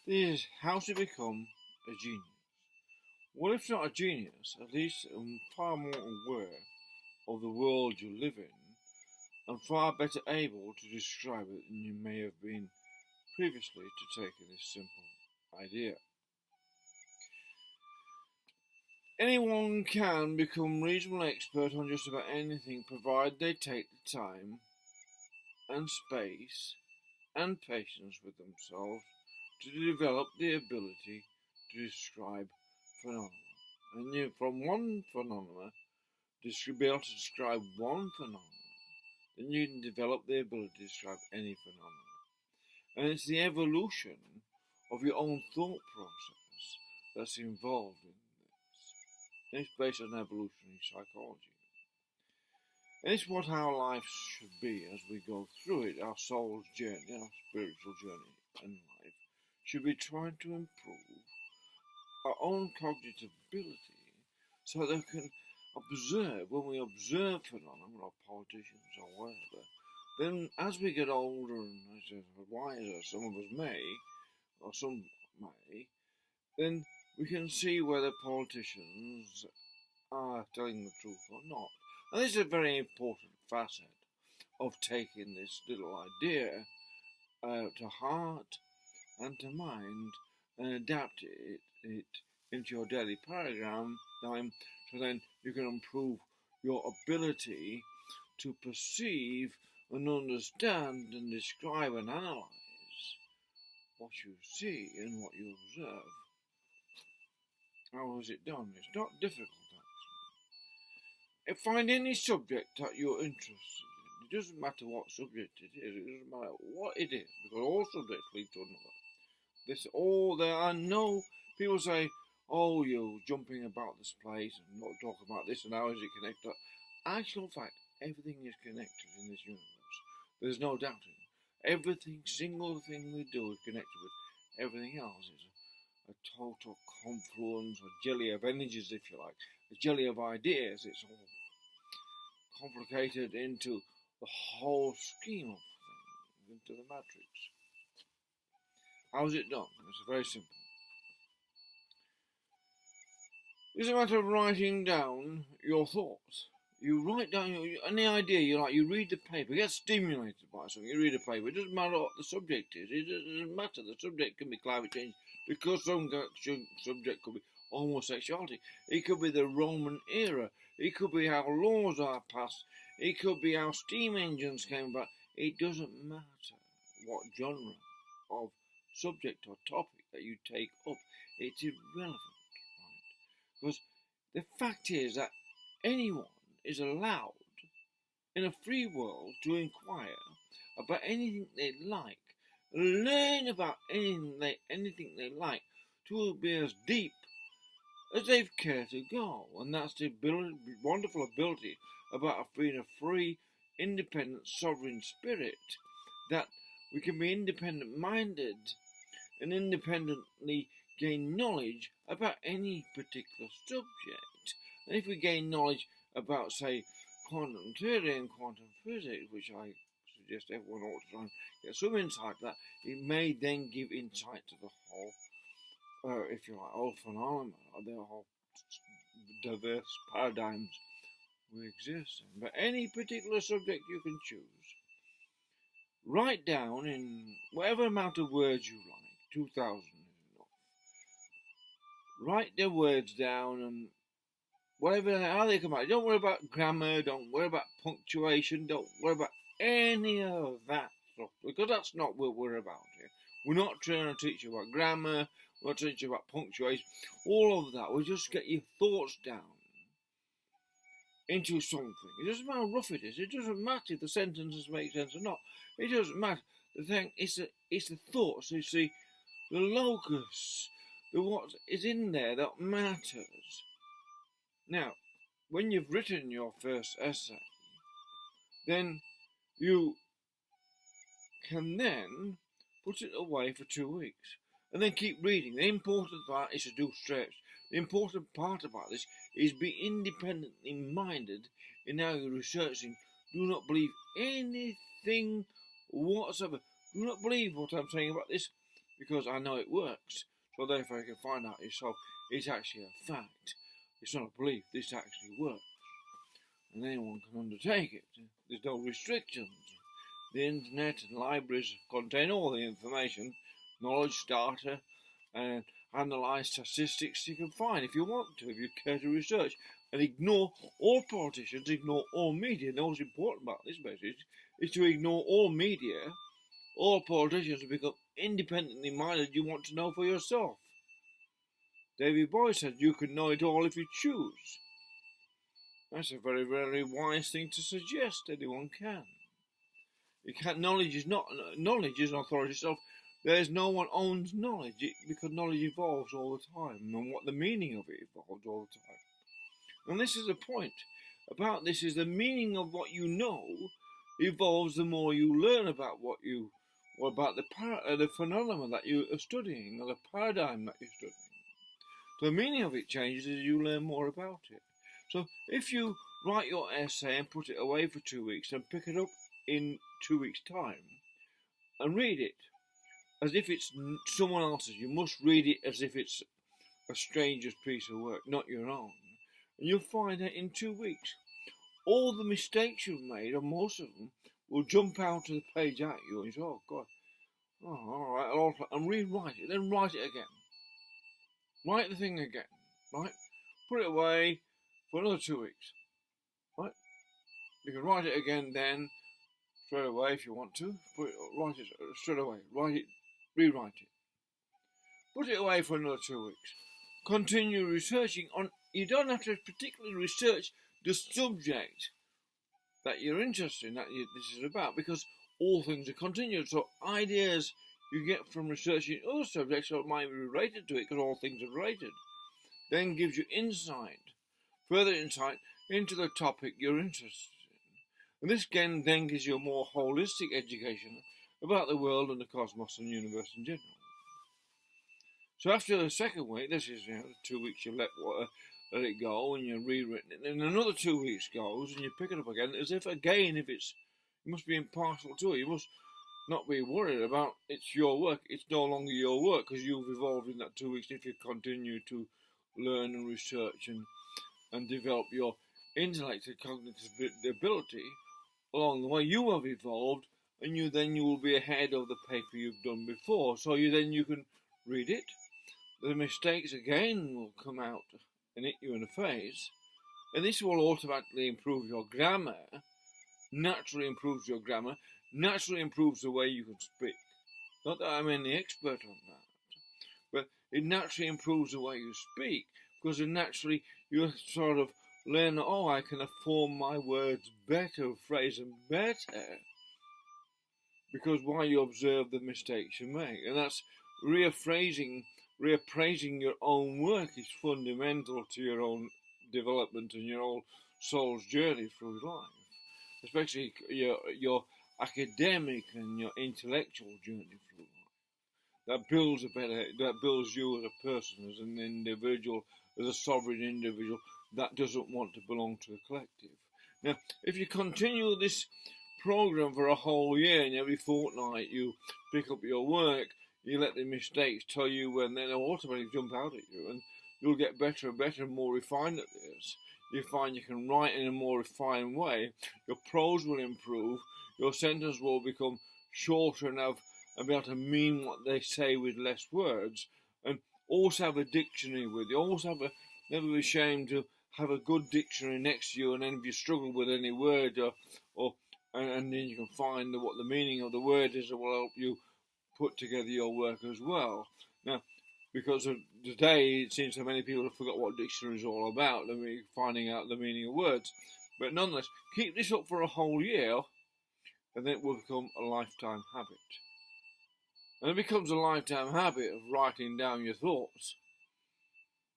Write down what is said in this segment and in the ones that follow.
This is how to become a genius. Well, if not a genius, at least far more aware of the world you live in and far better able to describe it than you may have been previously to take in this simple idea. Anyone can become reasonably expert on just about anything provided they take the time and space and patience with themselves to develop the ability to describe phenomena. And from one phenomena, be able to describe one phenomenon, then you can develop the ability to describe any phenomenon. And it's the evolution of your own thought process that's involved in this. And it's based on evolutionary psychology. And it's what our life should be as we go through it. Our soul's journey, our spiritual journey in life, should be trying to improve our own cognitive ability so that we can observe, when we observe phenomena, or politicians or whatever, then as we get older and wiser, some of us may, or some may, then we can see whether politicians are telling the truth or not. And this is a very important facet of taking this little idea to heart and to mind and adapt it into your daily paradigm time, so then you can improve your ability to perceive and understand and describe and analyze what you see and what you observe. How is it done? It's not difficult, actually. Find any subject that you're interested in. It doesn't matter what subject it is. It doesn't matter what it is, because all subjects lead to another. There are no people say, "Oh, you're jumping about this place and not talking about this and how is it connected?" Actual fact, everything is connected in this universe. There's no doubting. Everything, single thing we do is connected with everything else. It's a total confluence, a jelly of energies, if you like, a jelly of ideas. It's all complicated into the whole scheme of things, into the matrix. How is it done? It's very simple. It's a matter of writing down your thoughts. You write down any idea you like. You read the paper. Get stimulated by something. You read a paper. It doesn't matter what the subject is. It doesn't matter. The subject can be climate change, because some subject could be homosexuality. It could be the Roman era. It could be how laws are passed. It could be how steam engines came about. It doesn't matter what genre of subject or topic that you take up. It's irrelevant, right? Because the fact is that anyone is allowed in a free world to inquire about anything they like, learn about anything they like, to be as deep as they care to go. And that's the wonderful ability about being a free, independent, sovereign spirit, that we can be independent-minded and independently gain knowledge about any particular subject. And if we gain knowledge about, say, quantum theory and quantum physics, which I suggest everyone ought to try and get some insight to that, it may then give insight to the whole, if you like, whole phenomena, the whole diverse paradigms we exist in. But any particular subject you can choose, write down in whatever amount of words you like, 2,000 is enough. Write the words down and whatever, how they come out. Don't worry about grammar, don't worry about punctuation, don't worry about any of that stuff, because that's not what we're about here. We're not trying to teach you about grammar, we're not teaching you about punctuation, all of that. We just get your thoughts down into something. It doesn't matter how rough it is, it doesn't matter if the sentences make sense or not. It doesn't matter. The thing is the thoughts, it's the locus, what is in there that matters. Now, when you've written your first essay, then you can then put it away for 2 weeks and then keep reading. The important part is to do stretch. The important part about this is be independently minded in how you're researching. Do not believe anything whatsoever. Do not believe what I'm saying about this, because I know it works. So therefore you can find out yourself it's actually a fact. It's not a belief, this actually works. And anyone can undertake it. There's no restrictions. The internet and libraries contain all the information, knowledge data, and analyse statistics you can find if you want to, if you care to research. And ignore all politicians, ignore all media. And what's important about this message is to ignore all media, all politicians, and become independently minded. You want to know for yourself. David Bowie said you can know it all if you choose. That's a very, very wise thing to suggest. Anyone can. You can't. Knowledge is an authority itself. There's no one owns knowledge because knowledge evolves all the time, and what the meaning of it evolves all the time. And this is the point about this: is the meaning of what you know evolves the more you learn about about the phenomenon that you are studying, or the paradigm that you're studying. The meaning of it changes as you learn more about it. So if you write your essay and put it away for 2 weeks and pick it up in 2 weeks' time and read it as if it's someone else's, you must read it as if it's a stranger's piece of work, not your own. And you'll find that in 2 weeks, all the mistakes you've made, or most of them, will jump out of the page at you and you say, oh God, all right, and rewrite it, then write it again. Write the thing again, right? Put it away for another 2 weeks, right? You can write it again then, straight away if you want to. Write it straight away. Write it, rewrite it. Put it away for another 2 weeks. Continue researching on. You don't have to particularly research the subject that you're interested in, this is about, because all things are continued. So ideas you get from researching other subjects that might be related to it, because all things are related, then gives you further insight into the topic you're interested in. And this again then gives you a more holistic education about the world and the cosmos and the universe in general. So after the second week, this is 2 weeks you let it go and you've rewritten it, and another 2 weeks goes and you pick it up again, as if again, you must be impartial to it. You must not be worried about it's your work. It's no longer your work because you've evolved in that 2 weeks. If you continue to learn and research and develop your intellect and cognitive ability along the way, you have evolved, and you will be ahead of the paper you've done before. So you can read it. The mistakes again will come out and hit you in the face, and this will automatically improve your grammar. Naturally improves your grammar. Naturally improves the way you can speak. Not that I'm any expert on that, but it naturally improves the way you speak, because naturally you sort of learn, I can form my words better, phrase them better, because while you observe the mistakes you make. And that's reappraising your own work is fundamental to your own development and your own soul's journey through life, especially your academic and your intellectual journey through life. That builds you as a person, as an individual, as a sovereign individual that doesn't want to belong to the collective. Now, if you continue this program for a whole year and every fortnight you pick up your work, you let the mistakes tell you when, then they'll automatically jump out at you, and you'll get better and better and more refined at this. You find you can write in a more refined way, your prose will improve, your sentence will become shorter and be able to mean what they say with less words, and also have a dictionary with you. Never be ashamed to have a good dictionary next to you, and then if you struggle with any word, and then you can find what the meaning of the word is, that will help you put together your work as well. Now, because of today, it seems so many people have forgot what dictionary is all about, finding out the meaning of words. But nonetheless, keep this up for a whole year, and then it will become a lifetime habit. And it becomes a lifetime habit of writing down your thoughts.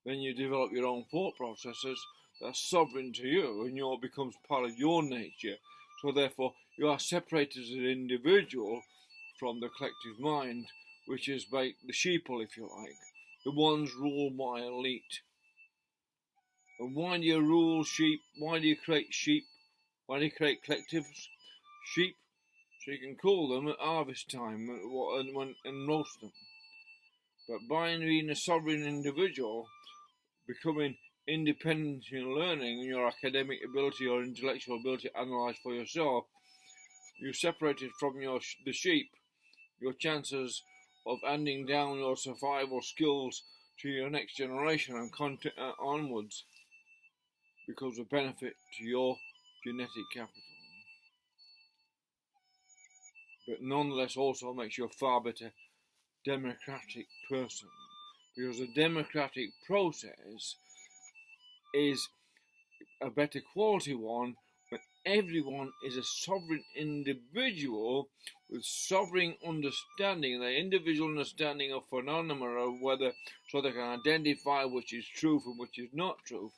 Then you develop your own thought processes that's sovereign to you, and becomes part of your nature. So therefore, you are separated as an individual from the collective mind, which is the sheeple, if you like, the ones ruled by elite. And why do you rule sheep? Why do you create sheep? Why do you create collectives? Sheep, so you can call them at harvest time and roast them. But by being a sovereign individual, becoming independent in learning and your academic ability or intellectual ability to analyse for yourself, you separated from the sheep. Your chances of handing down your survival skills to your next generation and onwards becomes a benefit to your genetic capital. But nonetheless also makes you a far better democratic person, because the democratic process is a better quality one when everyone is a sovereign individual with sovereign understanding, the individual understanding of phenomena, of whether, so they can identify which is truth and which is not truth,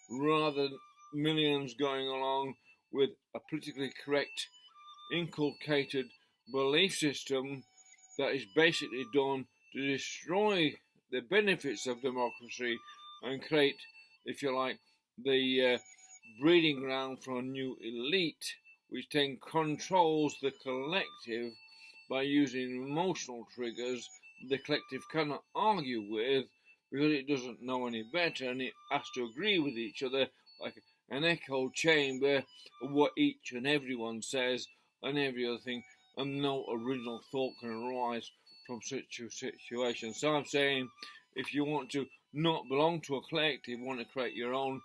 rather than millions going along with a politically correct, inculcated belief system that is basically done to destroy the benefits of democracy and create, if you like, the breeding ground for a new elite, which then controls the collective by using emotional triggers the collective cannot argue with, because it doesn't know any better and it has to agree with each other like an echo chamber of what each and everyone says and every other thing, and no original thought can arise from such a situation. So I'm saying, if you want to not belong to a collective, want to create your own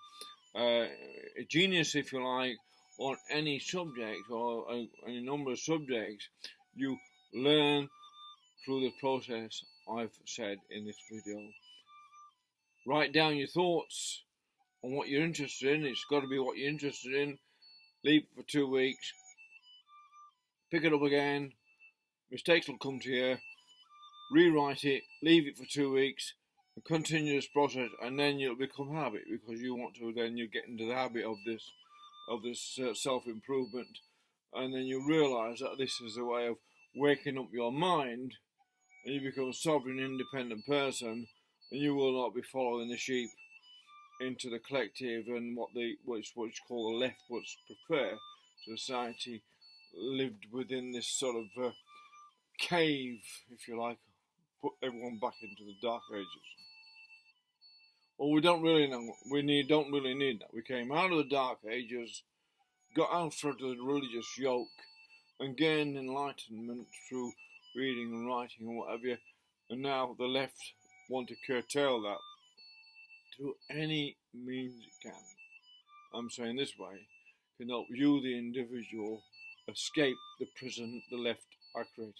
genius, if you like, on any subject or any number of subjects, you learn through the process I've said in this video. Write down your thoughts on what you're interested in. It's got to be what you're interested in. Leave it for 2 weeks. Pick it up again. Mistakes will come to you. Rewrite it. Leave it for 2 weeks. And continue this process, and then you'll become habit, because you want to. Then you get into the habit of this self-improvement, and then you realise that this is a way of waking up your mind, and you become a sovereign, independent person, and you will not be following the sheep into the collective and what's called the left would prefer. Society lived within this sort of cave, if you like, put everyone back into the dark ages. Well, we don't really know. Don't really need that. We came out of the dark ages, got out of the religious yoke, and gained enlightenment through reading and writing and whatever. And now the left want to curtail that through any means it can. I'm saying this way can help you, the individual, escape the prison the left are creating.